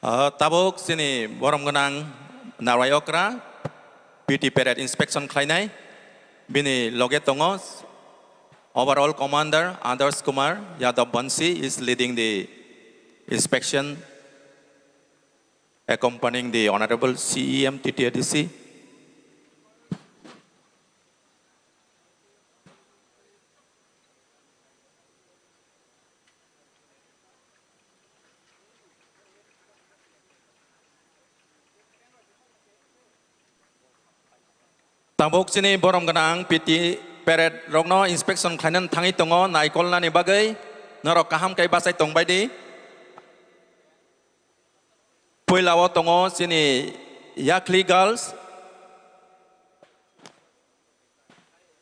Tabuk sini borom genang narayokra PT Parade Inspection Klainai bini loget tongos overall commander Adarsh Kumar Yadav Bansi is leading the inspection accompanying the Honorable CEM TTAADC. Tabuk sini borom genang PT Parade rogno inspection klainan tangi tongo naikolna ni bagai norok kaham kai basai tong baidi puilawo tongo sini yakli girls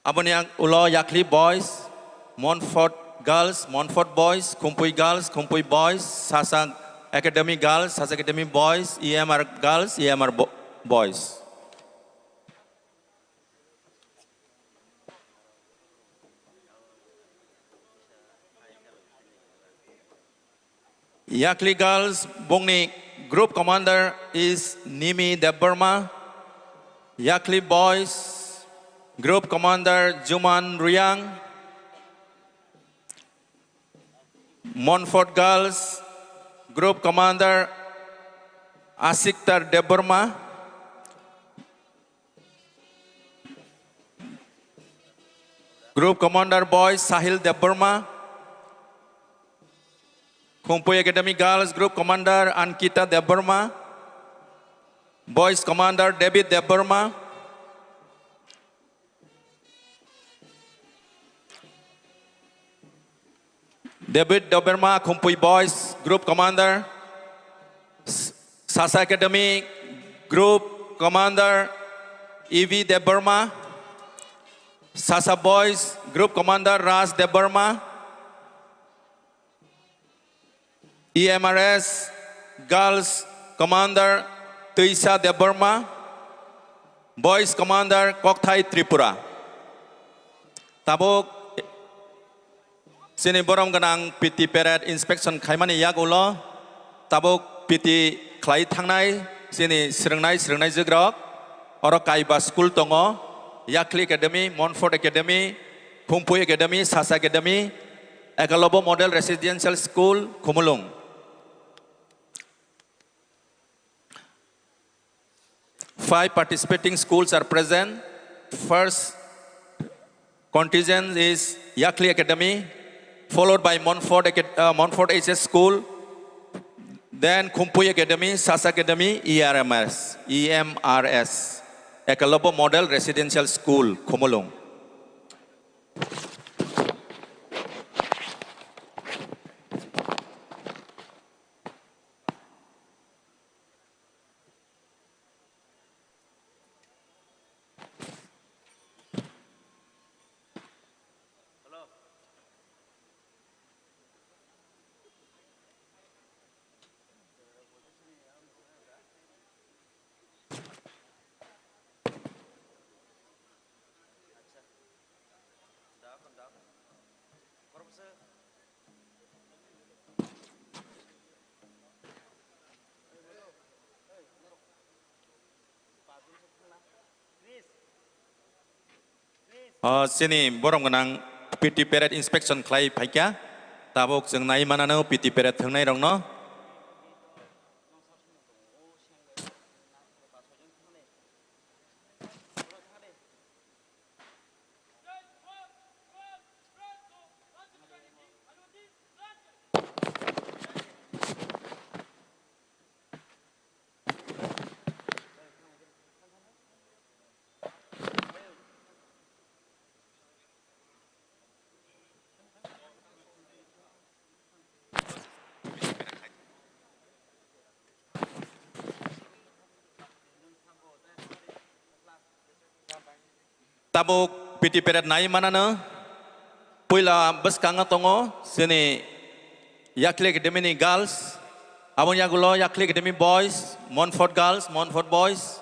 aboniang ulo yakli boys Montfort girls Montfort boys Khumpui girls Khumpui boys Sasa Academy girls Sasa Academy boys EMR girls EMR boys. Yakli girls Bongni group commander is Nimi Deburma. Yakli boys group commander Juman Ruyang. Montfort girls group commander Asiktar Deburma. Group commander boys Sahil Deburma. Khumpui Academy Girls Group Commander Ankita Deburma, Boys Commander David Deburma, David Deburma Khumpui Boys Group Commander, Sasa Academy Group Commander Evie Deburma, Sasa Boys Group Commander Ras Deburma, EMRS Girls Commander Tuisa Deburma, Boys Commander Kokthai Tripura. Tabuk sini borom genang PT Parade Inspection Khaimani yak ulo tabuk PT Klai Thangnai sini Srengnai Jogrok Orok Kaiba School Tongo Yakli Academy Montfort Academy Khumpui Academy Sasa Academy Ekalobo Model Residential School Khumulung. 5 participating schools are present. First contingent is Yakli Academy, followed by Montfort HS School, then Khumpui Academy, Sasa Academy, EMRS, Ekalobo Model Residential School, Khumulung. Sini borom genang PT Parade Inspection Klai Paikya, tabuk jeng nai manano PT Parade thangnai rongno. Tabuk PT Parade nai manana puila beskanga tongo sini Yakli Academy ni girls abon yagulo Yakli Academy boys Montfort girls Montfort boys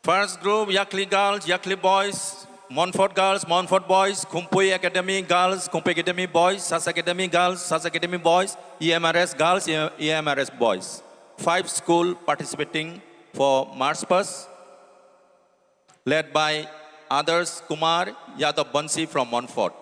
First group, Yakli girls, Yakli boys, Montfort girls, Montfort boys, Khumpui Academy girls, Khumpui Academy boys, Sas Academy girls, Sas Academy boys, EMRS girls, EMRS boys. 5 schools participating for March Past, led by Others Kumar Yadav Bansi from Montfort.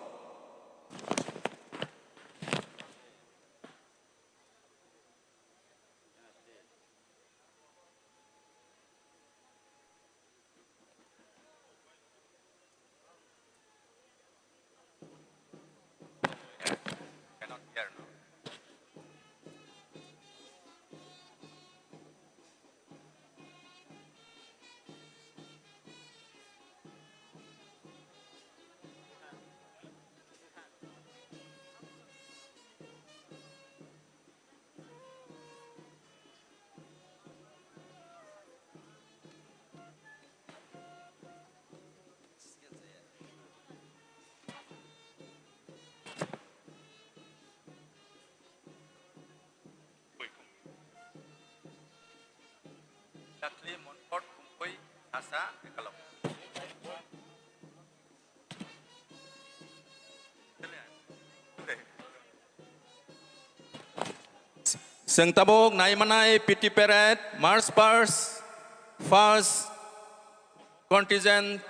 Yakli, Montfort, Khumpui, Sasa, Academ. Seng tabuk nai manai PT Parade, March Past, first contingent,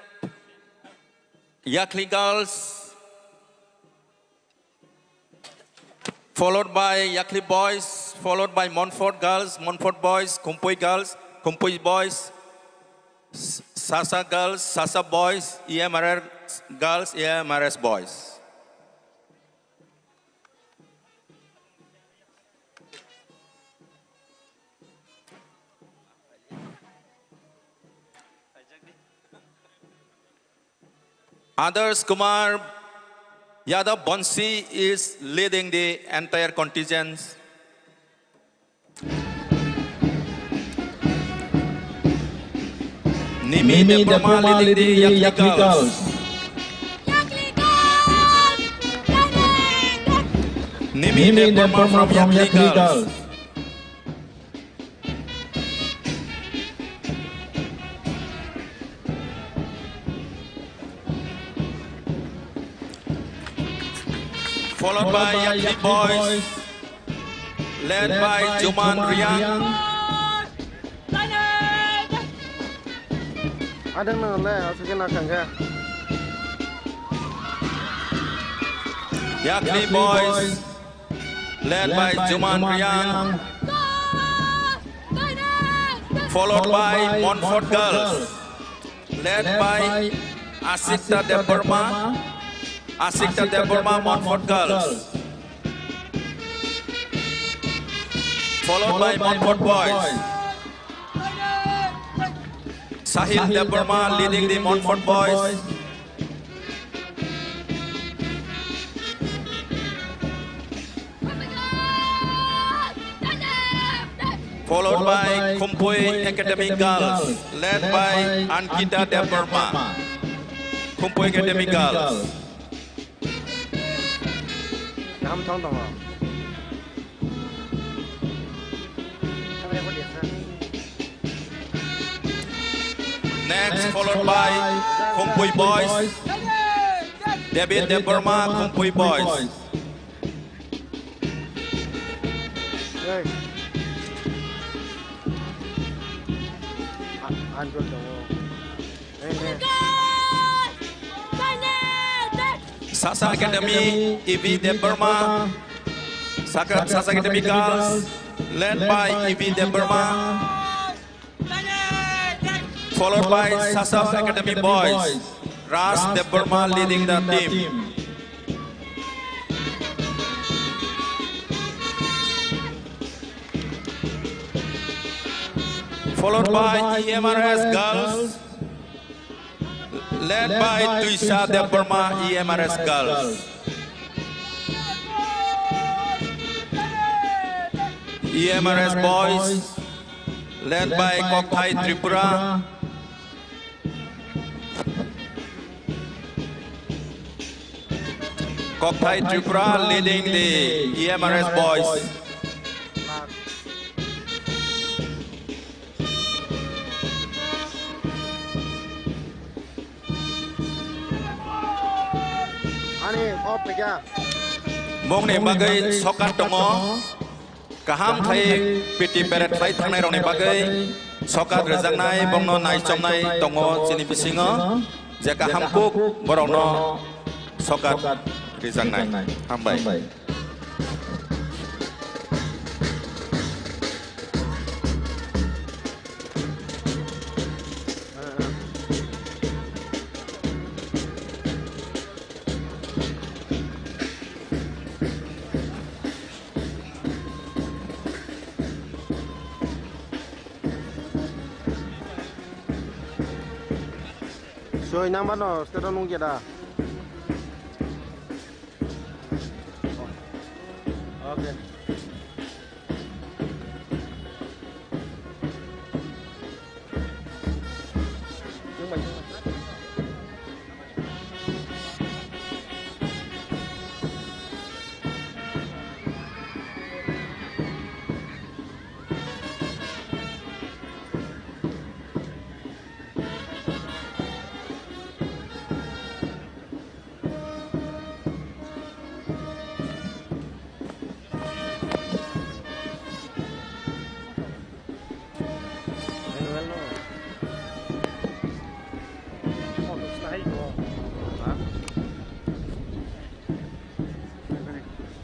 Yakli girls, followed by Yakli boys, followed by Montfort girls, Montfort boys, Khumpui girls, Khumpui boys, Sasa girls, Sasa boys, EMRS girls, EMRS boys. Others Kumar Yadav Bansi is leading the entire contingent. Nimi Deparma leading the Yakli girls. Nimi Deparma from Yakli girls. Followed by Yakli boys, led by Juman Riang. Yakli boys, led by Juman Riang. Followed by Montfort girls, led by Asikta Deparma. Asikta Deparma, Montfort girls. Followed by Montfort boys. Sahil Deparma leading the Montfort boys. Followed by Khumpui Academy girls, led by Ankita Deparma. Khumpui Academy girls. Next, followed by Khumpui boys, David Deparma, Khumpui boys. Sasa Academy, EV Deparma, Sasa Academy girls, led by EV Deparma. Followed by Sasa Academy boys, Ras Deparma leading the team. Followed by EMRS girls, led by Trisha Deparma, EMRS girls. EMRS boys, led by Kokthai Tripura. Kokthai Tripura leading the EMRS boys. Ani off pega. Mongni bagai sokat tongo kaham khai piti peret khai thangnai rongni bagai sokat rejangnai bongno naisomnai tongo chini bisingo je kaham kuk borokno sokat rejangnai hambai So inang bano, stera nung kita. Okay.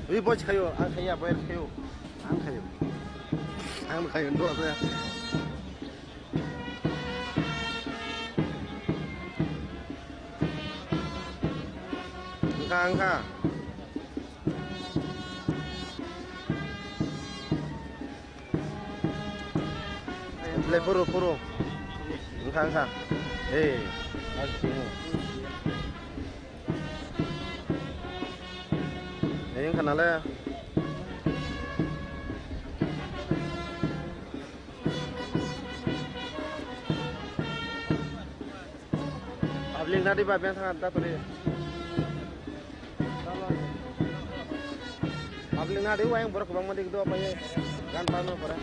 Ui bos kayu, ang kaya boy kayu, ang kayu dua tu ya. Angka. Le puru. Angka. Hey, asing. Ini kanalnya. Abling tadi bagian sangat tadi. Abling tadi yang borok bang mandi itu apa ya? Kan pano pera.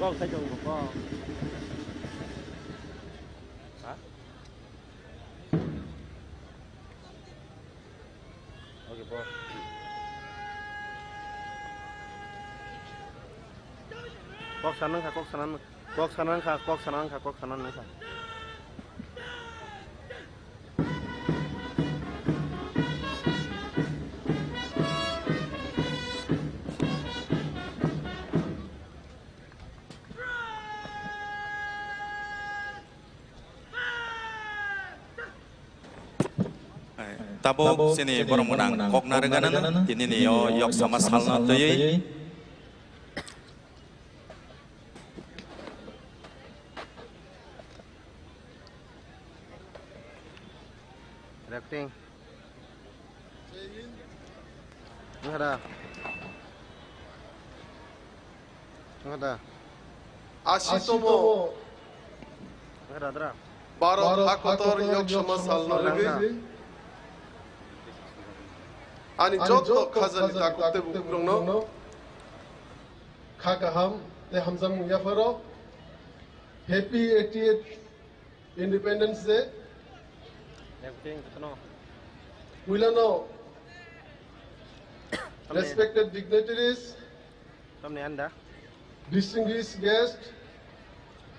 Con sẽ dùng một con. Hả? Ok po. Kok sanan kah, kok sanan kah. Tabuk sini borong menang kok narenganan ini nih yok sama salna tuh Acting. Nggak ada. Ashitomo. Nggak ada. Barat hakotor yok sama salna lagi. 아니 저도 카자니 다국대 북롱노 카가함 대 함삼 야파로 해피 88th Independence Day. We know respected dignitaries, distinguished guests,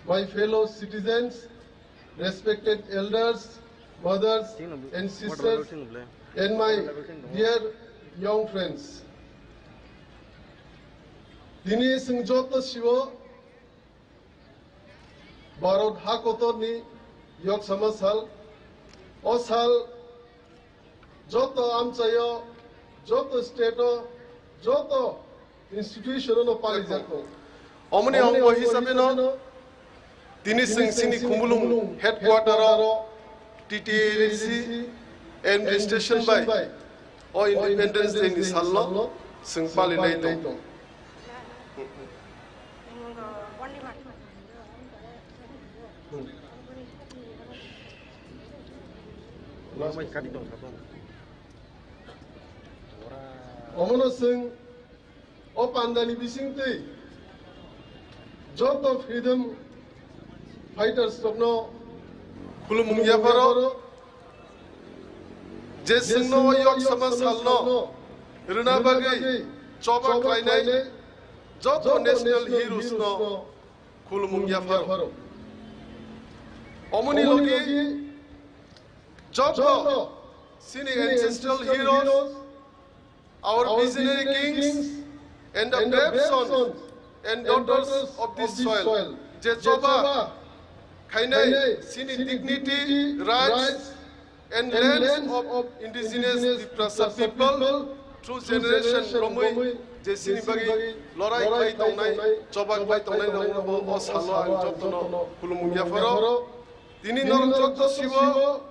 my fellow citizens, respected elders, mothers and sisters, and my dear young friends. Dini Singjota Shiva Barod Hakotorni Yok Samasal Osal Joto Amchayo Joto Stato Joto Institution of Palizako Omni Ongo Hisabino Dini Sing Kumulum Headquarter of TTAADC Administration by or Independence Day in Sallo Sing Pali Naito. Omono Sing Opandani Bisingte Job of Freedom Fighters of no Kulum Yafaro Jesino Yok Samas Halno Runabagi Choba Kainai Job of National Heroes no Kulum Yafaro Omoni Logi Job of Sini ancestral heroes, our visionary kings, and the brave sons and daughters of this soil. Jechoba, Kainai, Sini dignity, rights, and lands of indigenous Tripura people through generation Romui, Jesini Bagi, Lorai Bai Tonai, Chobak Bai Tonai, Osalo, and Jotono, Kulumuya Faro, Dini Nor Jokto Shivo.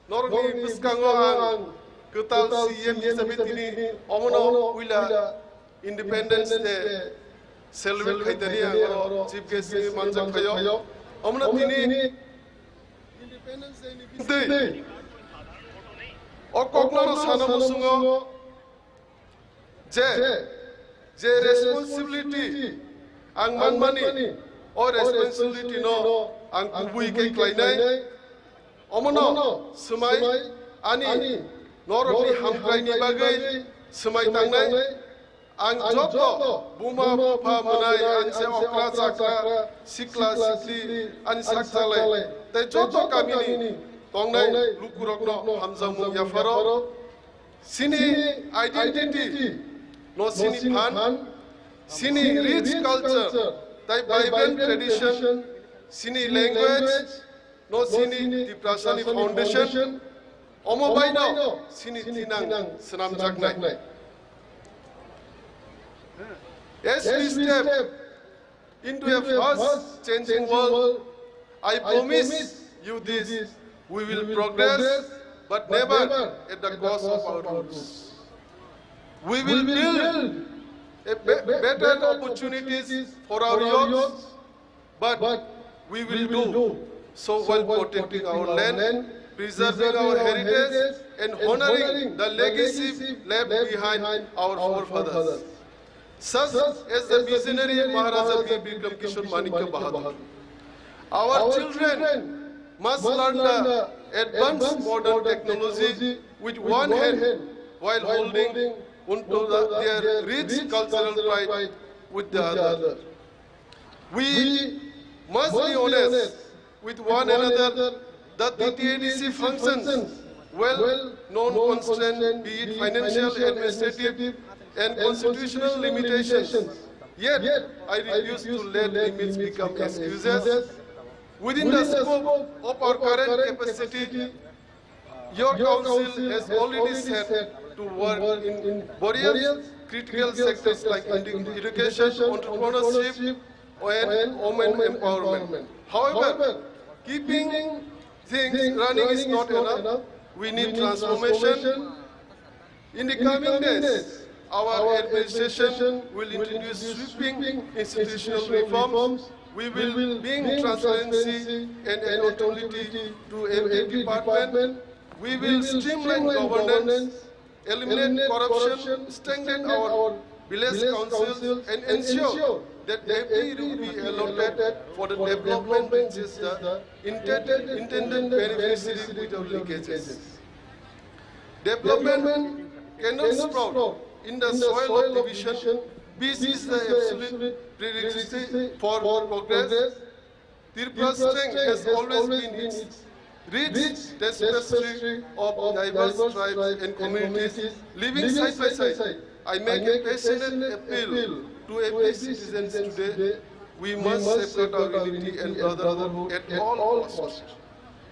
Norni Piskangoang, Kutal CM Sabitini, Omono, Willa, Independence Day, Celebrate Kaitania, Chief Guest Manjakayo, Omonatini, Independence Day, Okokno Sana Musungo, J responsibility, Ang Man Money, or responsibility no, Ang Kubui Kainai. Omono, Sumai, Ani, Noroni Hamkai Nibagai, Sumai Tangai, Ang Joto, Buma Pupa Munai, and Se Okra Sakra, Sikla Sikli, and Saksale, the Joto Kamini, Tongai, Lukurokno, Hamzamu Yafaro, Sini identity, no Sini Pan, Sini rich culture, the vibrant tradition, Sini language. No Sini Tripura Foundation, Omobaino, Sini Tinang, Sanam Jagnai. As we step into a fast changing world, I promise you this, we will progress, but never at the cost of our roots. We will build better opportunities for our youth, but we will do so while protecting our land, preserving our heritage, and honoring the legacy left behind our forefathers. Such as the visionary Maharaja B. Bikram Kishore Manikya Bahadur. Our children must learn the advanced modern technology with one hand while holding onto their rich cultural pride with the other. We must be honest with one another that the TTAADC functions well-known constraints, be it financial, administrative, and constitutional limitations. Yet, I refuse to let limits become excuses. Within the scope of our current capacity, your council has already set to work in various critical sectors like education, entrepreneurship, and women empowerment. However, keeping things running is not enough. We need transformation. In the coming days, our administration will introduce sweeping institutional reforms. We will bring transparency and accountability to every department. We will streamline governance, eliminate corruption, strengthen our village councils, and ensure that every rupee allotted for the development reaches the intended beneficiaries without leakages. Development cannot sprout in the soil of division. Peace is the absolute prerequisite for progress. Tripura's strength has always been its rich tapestry of diverse tribes and communities living side by side. I make a passionate appeal to every citizen today, we must safeguard our unity and brotherhood at all costs.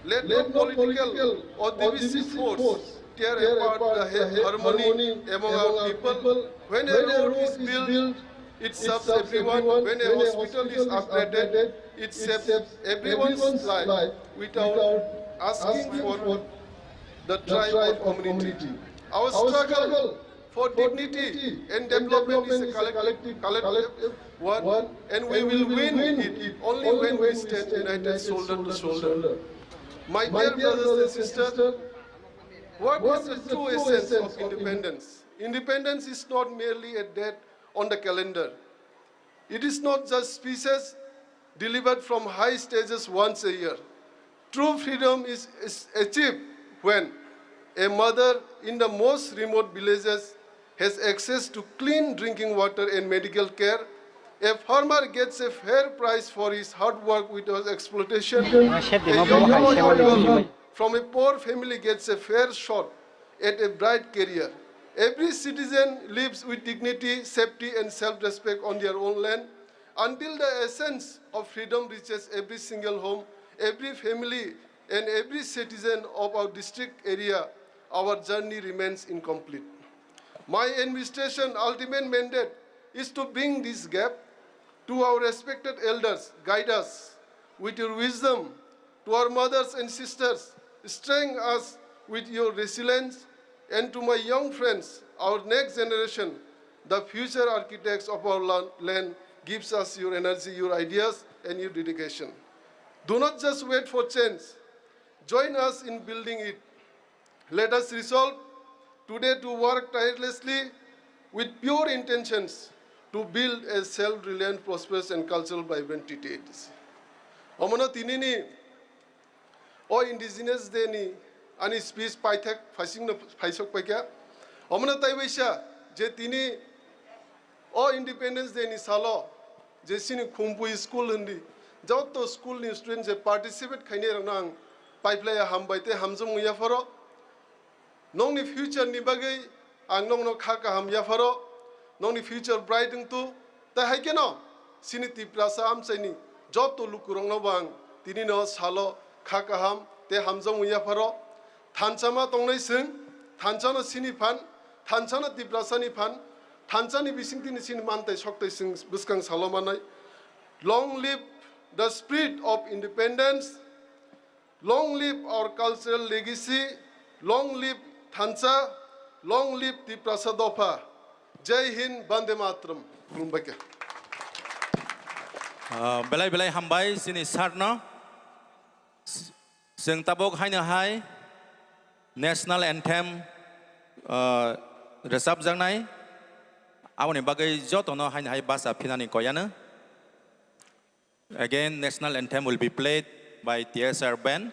Let no political or divisive force tear apart the harmony among our people. When a road is built, it serves everyone. When a hospital is upgraded, it saves everyone's life without asking for the tribe or community. Our struggle for dignity and development is a collective one, and we will win it only when we stand united shoulder to shoulder. My dear brothers and sisters, what is the true essence of independence? Independence is not merely a date on the calendar. It is not just speeches delivered from high stages once a year. True freedom is achieved when a mother in the most remote villages has access to clean drinking water and medical care. A farmer gets a fair price for his hard work without exploitation. A young girl from a poor family gets a fair shot at a bright career. Every citizen lives with dignity, safety, and self-respect on their own land. Until the essence of freedom reaches every single home, every family, and every citizen of our district area, our journey remains incomplete. My administration ultimate mandate is to bring this gap to our respected elders. Guide us with your wisdom. To our mothers and sisters, strengthen us with your resilience. And to my young friends, our next generation, the future architects of our land, gives us your energy, your ideas, and your dedication. Do not just wait for change. Join us in building it. Let us resolve today to work tirelessly with pure intentions to build a self-reliant, prosperous, and cultural vibrant TTAADC. Amana tinini o indigenous day ni ani speech paithak phasing na phaisok paikya. Amana taiwaisa je tini o independence day ni salo je sini Khumpui school hindi jauto school ni students je participate khaine ranang pipeline hambaite hamjung ya faro nong ni future ni bagai ang nong no khaka ham ya faro nong ni future bright tu ta hai keno sini Tripura am chaini job to lukurong no bang tini no salo khaka ham te hamjung ya faro thanchama tongnai sing thanchana sini phan thanchana Tripura ni phan thanchani bising tini sini mantai soktai sing buskang salo manai. Long live the spirit of independence. Long live our cultural legacy. Long live Thancha. Long live Tripura Dofa. Jai Hind, Bande Matram. Belai hambai sini sarno. Sing tabok haina hai. National anthem. Resap jang nai. Awani bagai joto no haina hai basa pinani koyana. Again, national anthem will be played by TSR band.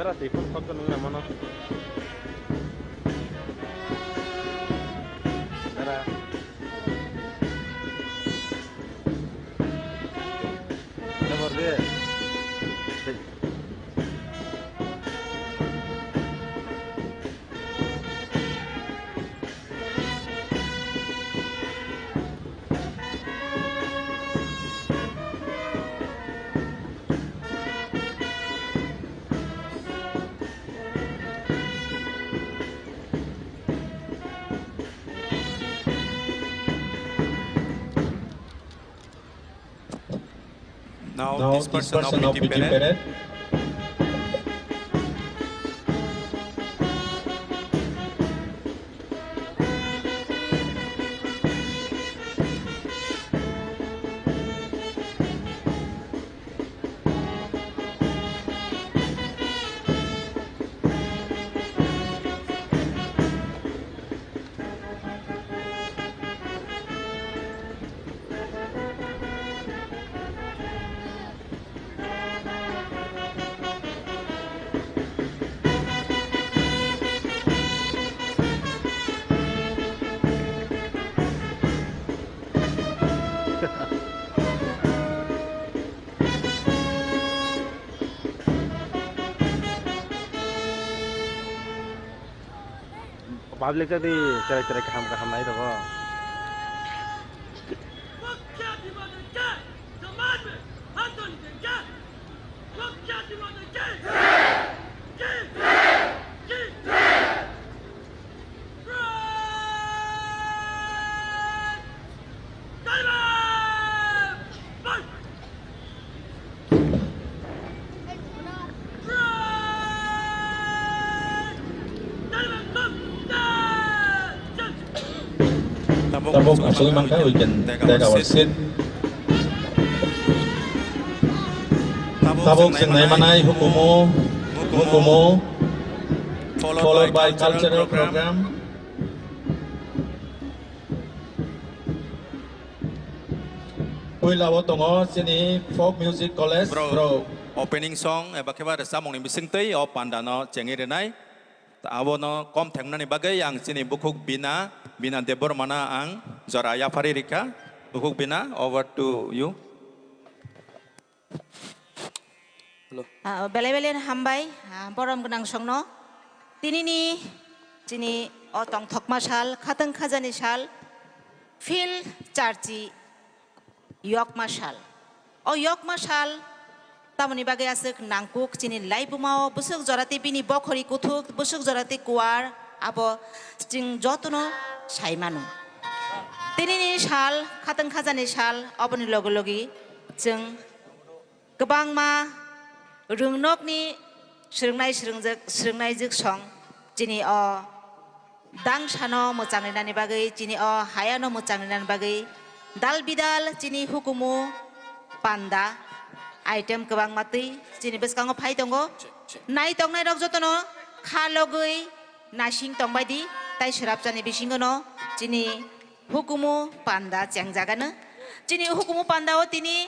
Berat sih, kok nunggu mana? Berat. Nomor dia. Now this person of PT Parade. Public tadi cara-cara kaham naik tu kok. Tabok absolutely mangka we can take our seat. Tabok senai manai hukumu followed by cultural program. Uilawo tongo sini folk music college bro. Opening song bakhewa rasa mong ni bisingtei o pandano cengi renai. Awono kom thengna ni bagai yang sini bukuk bina debor mana ang Zoraya Faririka bukuk bina over to you. Bele-bele hambai borom genang songno tinini cini otong thokma sal khateng khajani sal fil charchi yokma sal o yokma sal tamoni bagai asuk nangkuk cini laibumao busuk jorati bini bokhori kuthuk busuk jorati kuar abo jing jotono saimanu tinini sal khateng khajani sal oboni logi jeng gobang ma rungnokni srungnai juk song cini o dang sano mochangni nani bagai cini o hayano mochangni nani bagai dal bidal cini hukumu panda item kebang mati cini beskango phai tongo nai tongnai rok jotono khalogui nasing tongbaidi tai srapjani bisingono cini hukumu panda changjagana cini hukumu panda o tini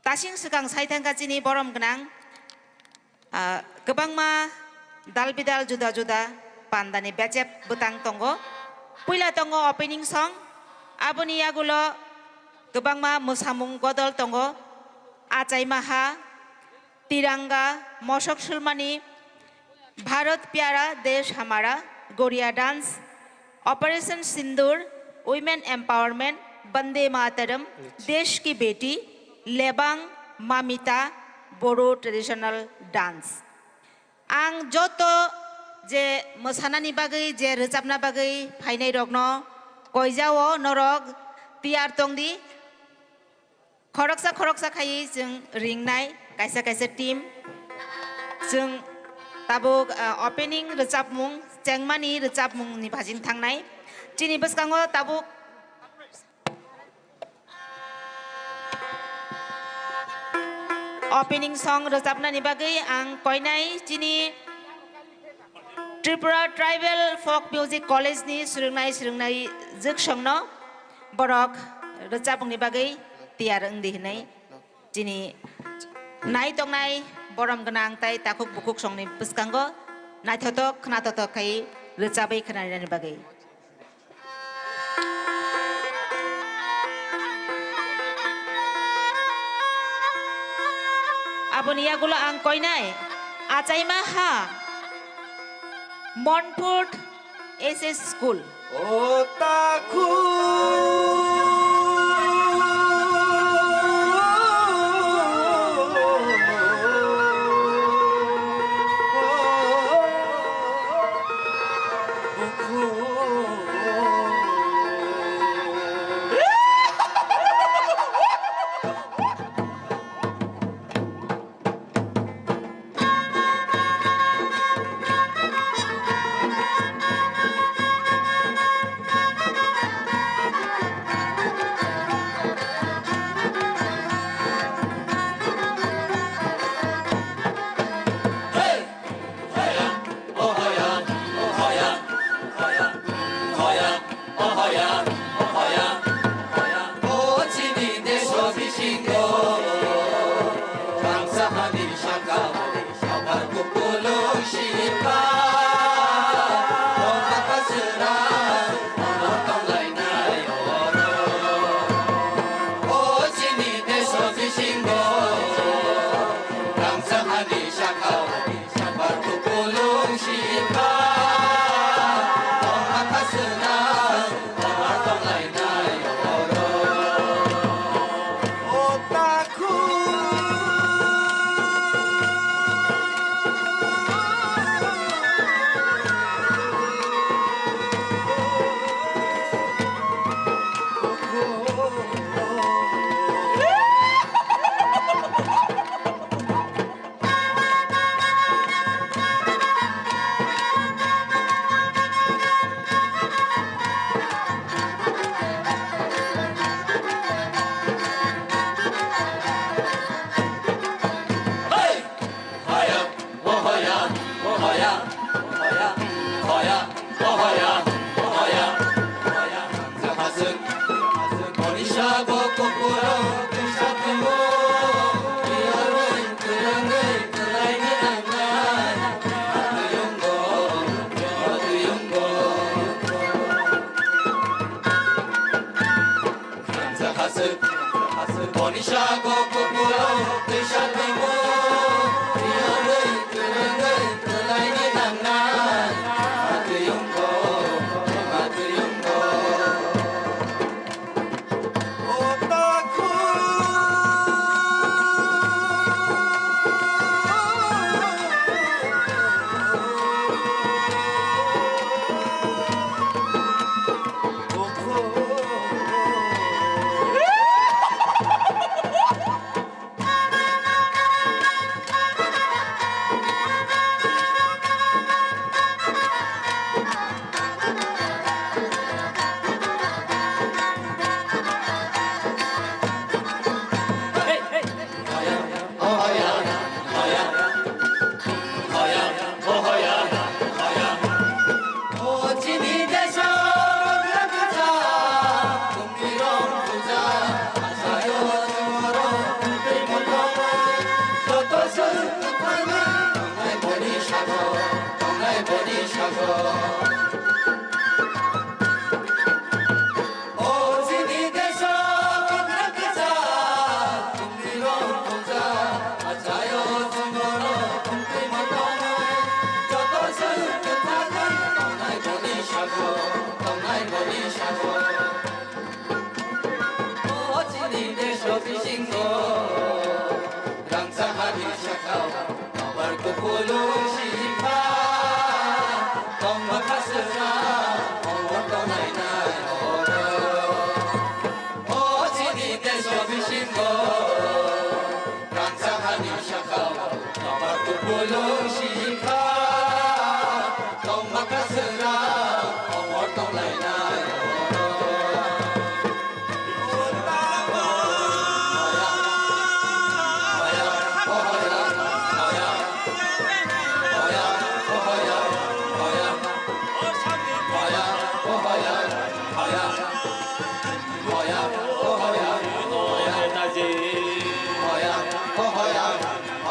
tasing sekang saitangka cini borom genang kebangma dal bidal juda pandani becep butang tongo puila tongo opening song aboni yagulo kebangma musamung godol tongo acai maha tiranga mosok sulmani bharat pyara desh hamara goria dance operation sindur women empowerment bande mataram desh ki beti lebang mamita Bodo traditional dance ang joto je mosanani bagai je rejapna bagai phainai rokno koijao norok tiar tongdi khoroksa khai jeng ringnai kaisa team jeng tabuk opening rejapmung chengmani rejapmung ni bhajing thangnai chini beskango tabuk opening song rejapna ni bagai ang koinai chini Tripura Tribal Folk Music College ni srungnai juk songno borok rejapung ni bagai tiar engdi hinai chini nai tongnai borom genang tai takuk bukuk songni beskanggo naithotok khnatotok kai rojabai khnani bagai. Aboni yagulo ang koinai achai maha Montfort SS School. Otaku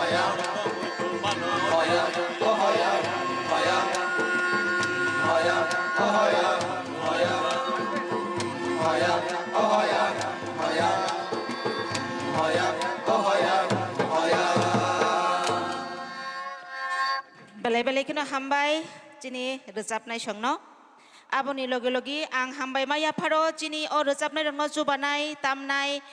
Hoya, belai belai kino hambai chini rozabnai songno aboni logi logi ang hambai maya pharo chini o rozabnai rongno jubanai tamnai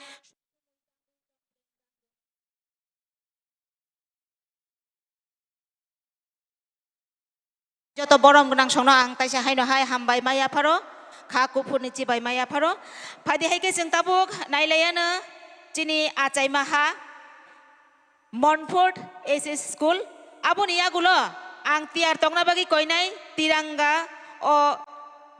joto borom gunang songno ang taisa haino hai hambai maya pharo kha kupurni chibai maya pharo phadi haike jeng tabuk nailayano chini achai maha Montfort SS School aboni yagulo ang tiar tongna bagi koinai tirangga o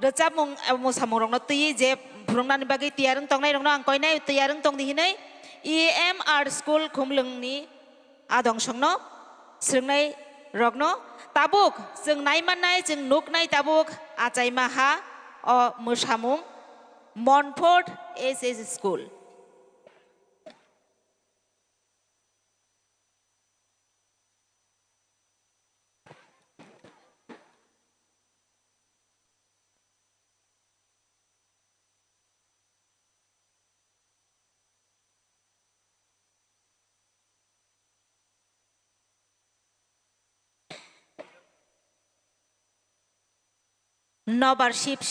recap mung musamung rongno ti je burungnan bagi tiarung tongnai rongno ang koinai tiarung tong dihinai EMR School khumlungni adong songno srengnai rogno tabuk jeng naimanai jeng nuknai tabuk achai maha o musamung Montfort SS School nobar ship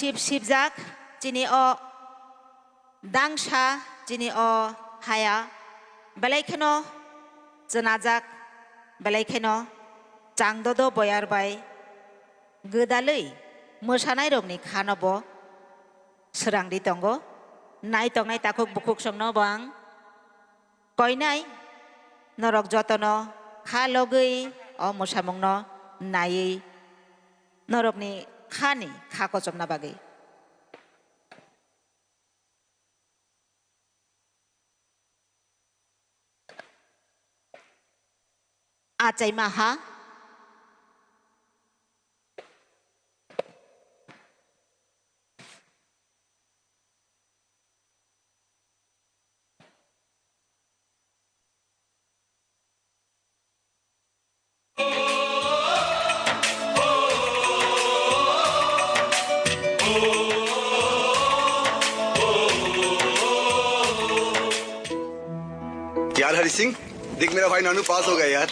jak chini o dangsha chini o haya belai kheno jenajak belai kheno changdodo boyar bai godalei mosanai rokni khanobo serangdi tongo nai tongnai takuk bukuk songno bang koinai norok jotono kha logoi o mosamungno nai norokni khani kha kochomna bagi achai maha यार हरि सिंह देख मेरा भाई नानू पास हो गया यार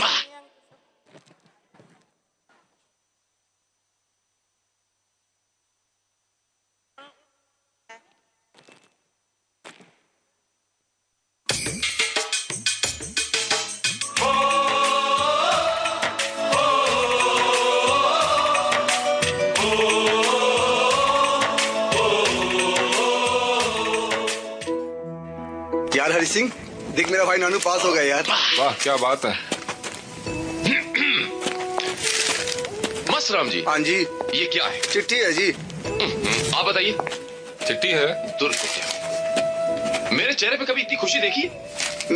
यार हरि सिंह देख मेरा भाई नानू पास हो गया यार वाह क्या बात है मस्त राम जी हाँ जी ये क्या है चिट्ठी है जी आप बताइए चिट्ठी है दुर्भाग्य मेरे चेहरे पे कभी इतनी खुशी देखी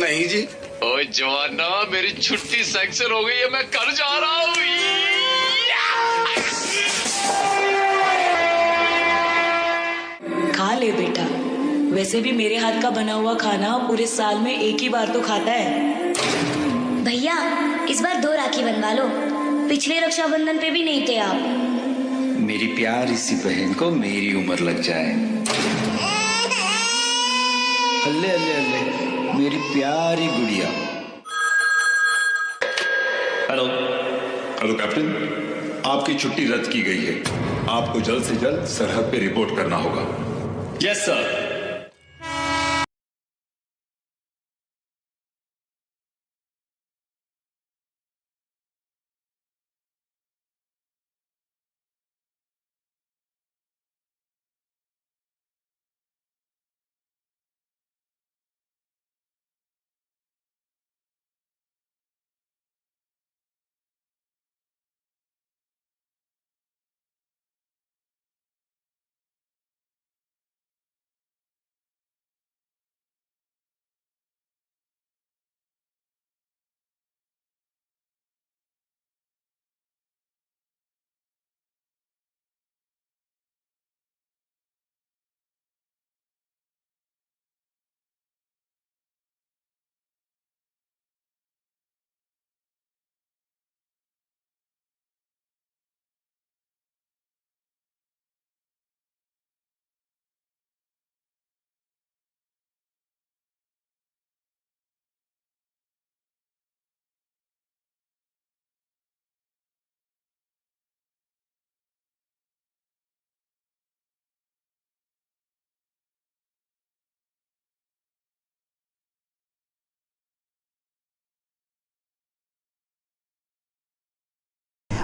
नहीं जी ओए जवाना मेरी छुट्टी सैंक्शन हो गई है मैं कर जा रहा हूँ खा ले बेटा वैसे भी मेरे हाथ का बना हुआ खाना पूरे साल में एक ही बार तो खाता है भैया इस बार 2 राखी बनवा लो पिछले रक्षाबंधन पे भी नहीं थे आप मेरी प्यारी सी बहन को मेरी उम्र लग जाए अल्ले अल्ले अल्ले मेरी प्यारी गुड़िया हेलो हेलो कैप्टन आपकी छुट्टी रद्द की गई है आपको जल्द से जल्द सरहद पे रिपोर्ट करना होगा यस सर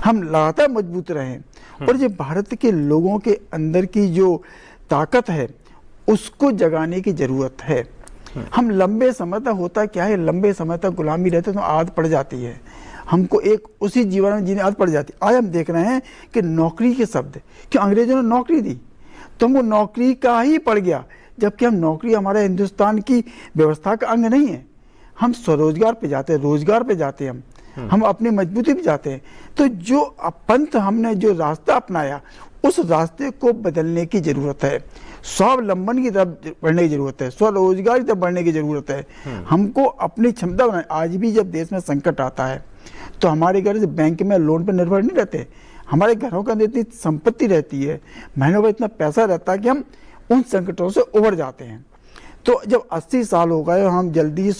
हम लगातार मजबूत रहें और जो भारत के लोगों के अंदर की जो ताकत है उसको जगाने की जरूरत है। हम लंबे समय तक, होता क्या है, लंबे समय तक गुलामी रहते तो आदत पड़ जाती है, हमको एक उसी जीवन में जीने आदत पड़ जाती है। आज हम देख रहे हैं कि नौकरी के शब्द, कि अंग्रेजों ने नौकरी दी तो हमको नौकरी का ही पड़ गया, जबकि हम नौकरी हमारे हिंदुस्तान की व्यवस्था का अंग नहीं है। हम स्वरोजगार पे जाते हैं, रोजगार पे जाते हैं, हम अपनी मजबूती पे जाते हैं। तो जो पंथ हमने जो रास्ता अपनाया उस रास्ते को बदलने की जरूरत है, स्वावलंबन की तरफ बढ़ने की जरूरत है, स्वरोजगार की तरफ बढ़ने की जरूरत है। हमको अपनी क्षमता बनाए। आज भी जब देश में संकट आता है तो हमारे घर से बैंक में लोन पर निर्भर नहीं रहते, हमारे घरों के अंदर इतनी संपत्ति रहती है, महीनों में इतना पैसा रहता है कि हम उन संकटों से उबर जाते हैं। तो जब 80 साल हो गए हम जल्दी